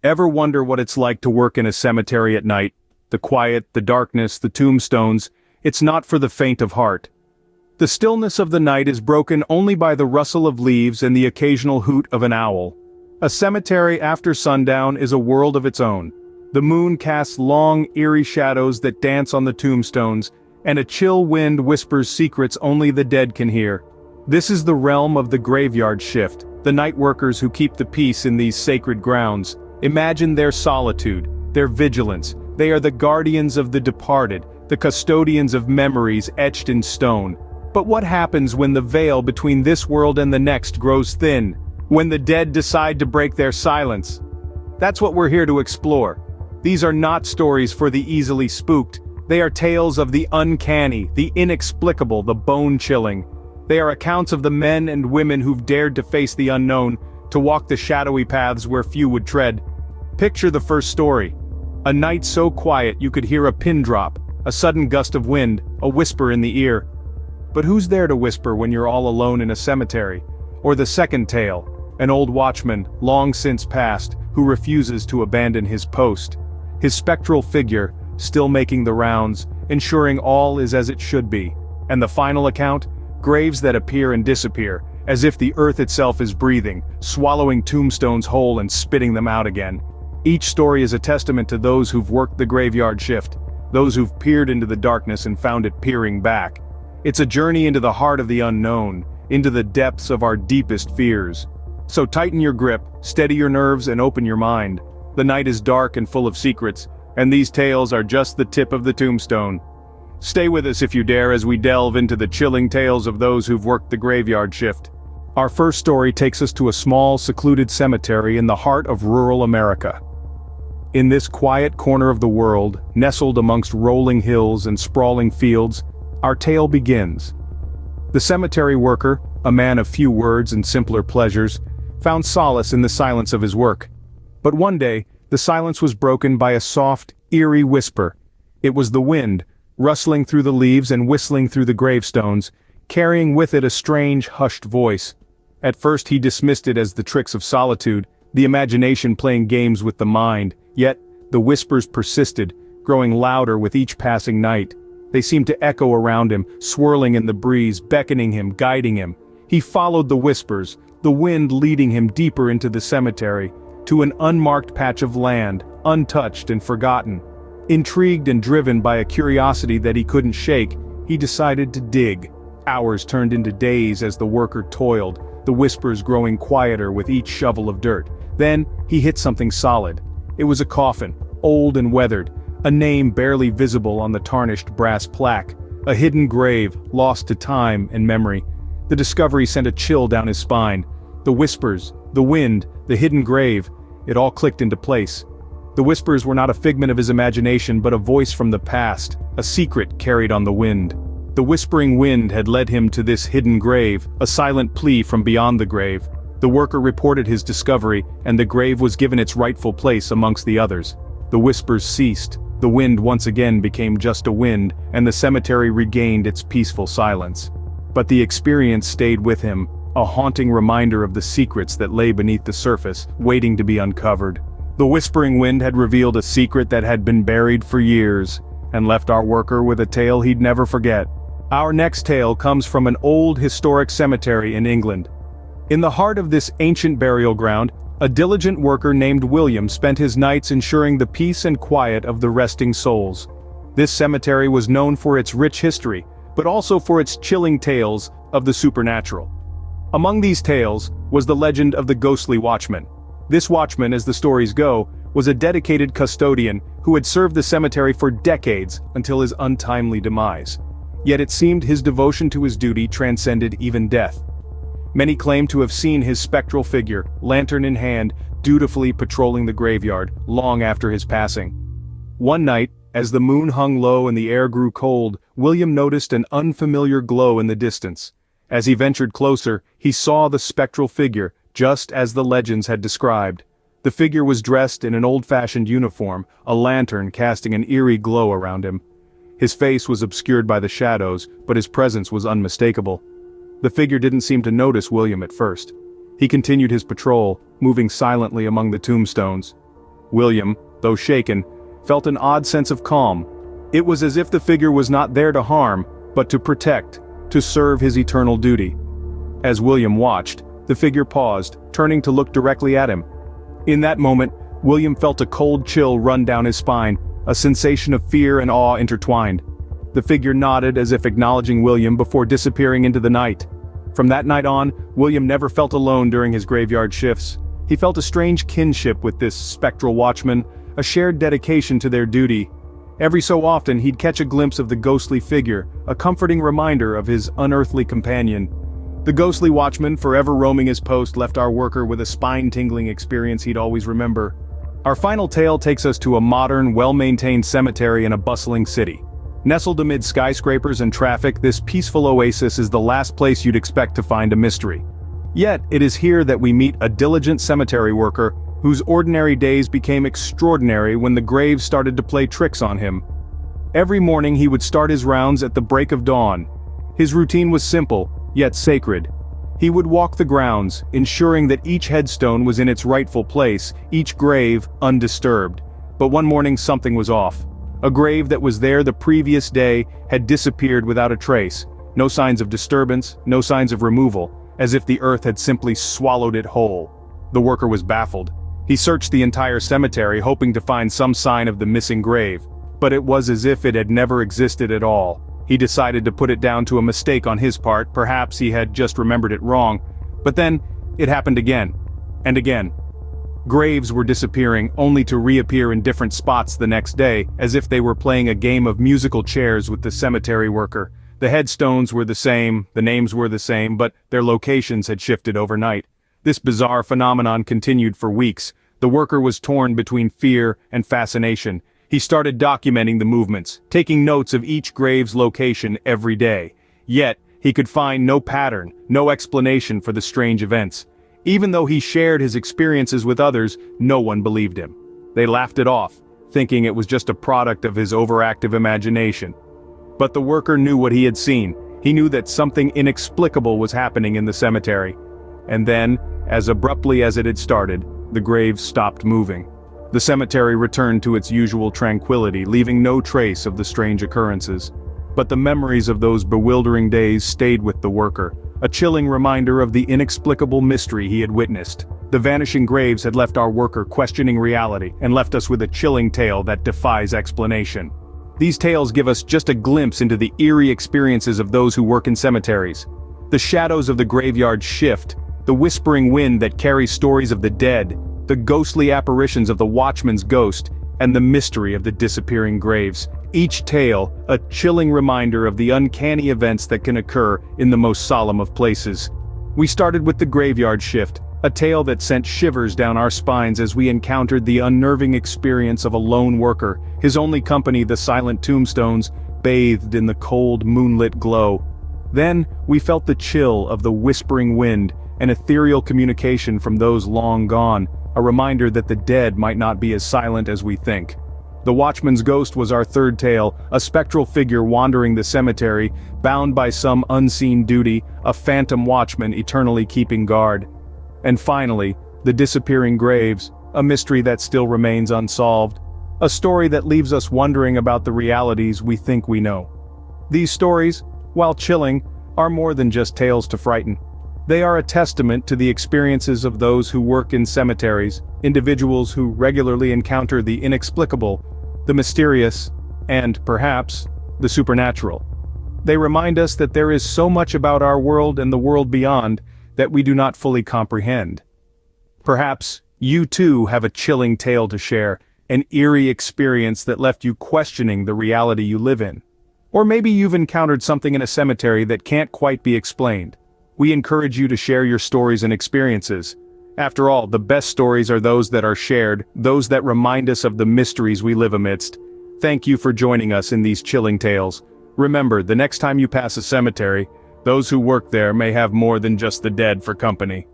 Ever wonder what it's like to work in a cemetery at night? The quiet, the darkness, the tombstones. It's not for the faint of heart. The stillness of the night is broken only by the rustle of leaves and the occasional hoot of an owl. A cemetery after sundown is a world of its own. The moon casts long, eerie shadows that dance on the tombstones, and a chill wind whispers secrets only the dead can hear. This is the realm of the graveyard shift, the night workers who keep the peace in these sacred grounds. Imagine their solitude, their vigilance. They are the guardians of the departed, the custodians of memories etched in stone. But what happens when the veil between this world and the next grows thin? When the dead decide to break their silence? That's what we're here to explore. These are not stories for the easily spooked. They are tales of the uncanny, the inexplicable, the bone-chilling. They are accounts of the men and women who've dared to face the unknown, to walk the shadowy paths where few would tread. Picture the first story. A night so quiet you could hear a pin drop, a sudden gust of wind, a whisper in the ear. But who's there to whisper when you're all alone in a cemetery? Or the second tale, an old watchman, long since passed, who refuses to abandon his post. His spectral figure, still making the rounds, ensuring all is as it should be. And the final account? Graves that appear and disappear, as if the earth itself is breathing, swallowing tombstones whole and spitting them out again. Each story is a testament to those who've worked the graveyard shift, those who've peered into the darkness and found it peering back. It's a journey into the heart of the unknown, into the depths of our deepest fears. So tighten your grip, steady your nerves, and open your mind. The night is dark and full of secrets, and these tales are just the tip of the tombstone. Stay with us if you dare as we delve into the chilling tales of those who've worked the graveyard shift. Our first story takes us to a small, secluded cemetery in the heart of rural America. In this quiet corner of the world, nestled amongst rolling hills and sprawling fields, our tale begins. The cemetery worker, a man of few words and simpler pleasures, found solace in the silence of his work. But one day, the silence was broken by a soft, eerie whisper. It was the wind, rustling through the leaves and whistling through the gravestones, carrying with it a strange, hushed voice. At first he dismissed it as the tricks of solitude, the imagination playing games with the mind, yet the whispers persisted, growing louder with each passing night. They seemed to echo around him, swirling in the breeze, beckoning him, guiding him. He followed the whispers, the wind leading him deeper into the cemetery, to an unmarked patch of land, untouched and forgotten. Intrigued and driven by a curiosity that he couldn't shake, he decided to dig. Hours turned into days as the worker toiled, the whispers growing quieter with each shovel of dirt. Then, he hit something solid. It was a coffin, old and weathered, a name barely visible on the tarnished brass plaque, a hidden grave, lost to time and memory. The discovery sent a chill down his spine. The whispers, the wind, the hidden grave, it all clicked into place. The whispers were not a figment of his imagination but a voice from the past, a secret carried on the wind. The whispering wind had led him to this hidden grave, a silent plea from beyond the grave. The worker reported his discovery, and the grave was given its rightful place amongst the others. The whispers ceased, the wind once again became just a wind, and the cemetery regained its peaceful silence. But the experience stayed with him, a haunting reminder of the secrets that lay beneath the surface, waiting to be uncovered. The whispering wind had revealed a secret that had been buried for years, and left our worker with a tale he'd never forget. Our next tale comes from an old historic cemetery in England. In the heart of this ancient burial ground, a diligent worker named William spent his nights ensuring the peace and quiet of the resting souls. This cemetery was known for its rich history, but also for its chilling tales of the supernatural. Among these tales was the legend of the ghostly Watchman. This Watchman, as the stories go, was a dedicated custodian who had served the cemetery for decades until his untimely demise. Yet it seemed his devotion to his duty transcended even death. Many claim to have seen his spectral figure, lantern in hand, dutifully patrolling the graveyard, long after his passing. One night, as the moon hung low and the air grew cold, William noticed an unfamiliar glow in the distance. As he ventured closer, he saw the spectral figure, just as the legends had described. The figure was dressed in an old-fashioned uniform, a lantern casting an eerie glow around him. His face was obscured by the shadows, but his presence was unmistakable. The figure didn't seem to notice William at first. He continued his patrol, moving silently among the tombstones. William, though shaken, felt an odd sense of calm. It was as if the figure was not there to harm, but to protect, to serve his eternal duty. As William watched, the figure paused, turning to look directly at him. In that moment, William felt a cold chill run down his spine, a sensation of fear and awe intertwined. The figure nodded as if acknowledging William before disappearing into the night. From that night on, William never felt alone during his graveyard shifts. He felt a strange kinship with this spectral watchman, a shared dedication to their duty. Every so often he'd catch a glimpse of the ghostly figure, a comforting reminder of his unearthly companion. The ghostly watchman, forever roaming his post, left our worker with a spine-tingling experience he'd always remember. Our final tale takes us to a modern, well-maintained cemetery in a bustling city. Nestled amid skyscrapers and traffic, this peaceful oasis is the last place you'd expect to find a mystery. Yet, it is here that we meet a diligent cemetery worker, whose ordinary days became extraordinary when the graves started to play tricks on him. Every morning he would start his rounds at the break of dawn. His routine was simple, yet sacred. He would walk the grounds, ensuring that each headstone was in its rightful place, each grave undisturbed. But one morning something was off. A grave that was there the previous day had disappeared without a trace. No signs of disturbance, no signs of removal, as if the earth had simply swallowed it whole. The worker was baffled. He searched the entire cemetery hoping to find some sign of the missing grave, but it was as if it had never existed at all. He decided to put it down to a mistake on his part, perhaps he had just remembered it wrong. But then, it happened again, and again. Graves were disappearing, only to reappear in different spots the next day, as if they were playing a game of musical chairs with the cemetery worker. The headstones were the same, the names were the same, but their locations had shifted overnight. This bizarre phenomenon continued for weeks. The worker was torn between fear and fascination. He started documenting the movements, taking notes of each grave's location every day. Yet, he could find no pattern, no explanation for the strange events. Even though he shared his experiences with others, no one believed him. They laughed it off, thinking it was just a product of his overactive imagination. But the worker knew what he had seen. He knew that something inexplicable was happening in the cemetery. And then, as abruptly as it had started, the graves stopped moving. The cemetery returned to its usual tranquility, leaving no trace of the strange occurrences. But the memories of those bewildering days stayed with the worker, a chilling reminder of the inexplicable mystery he had witnessed. The vanishing graves had left our worker questioning reality, and left us with a chilling tale that defies explanation. These tales give us just a glimpse into the eerie experiences of those who work in cemeteries. The shadows of the graveyard shift, the whispering wind that carries stories of the dead, the ghostly apparitions of the watchman's ghost, and the mystery of the disappearing graves. Each tale, a chilling reminder of the uncanny events that can occur in the most solemn of places. We started with the graveyard shift, a tale that sent shivers down our spines as we encountered the unnerving experience of a lone worker, his only company the silent tombstones, bathed in the cold moonlit glow. Then, we felt the chill of the whispering wind, an ethereal communication from those long gone, a reminder that the dead might not be as silent as we think. The watchman's ghost was our third tale, a spectral figure wandering the cemetery, bound by some unseen duty, a phantom watchman eternally keeping guard. And finally, the disappearing graves, a mystery that still remains unsolved, a story that leaves us wondering about the realities we think we know. These stories, while chilling, are more than just tales to frighten. They are a testament to the experiences of those who work in cemeteries, individuals who regularly encounter the inexplicable, the mysterious, and, perhaps, the supernatural. They remind us that there is so much about our world and the world beyond that we do not fully comprehend. Perhaps, you too have a chilling tale to share, an eerie experience that left you questioning the reality you live in. Or maybe you've encountered something in a cemetery that can't quite be explained. We encourage you to share your stories and experiences. After all, the best stories are those that are shared, those that remind us of the mysteries we live amidst. Thank you for joining us in these chilling tales. Remember, the next time you pass a cemetery, those who work there may have more than just the dead for company.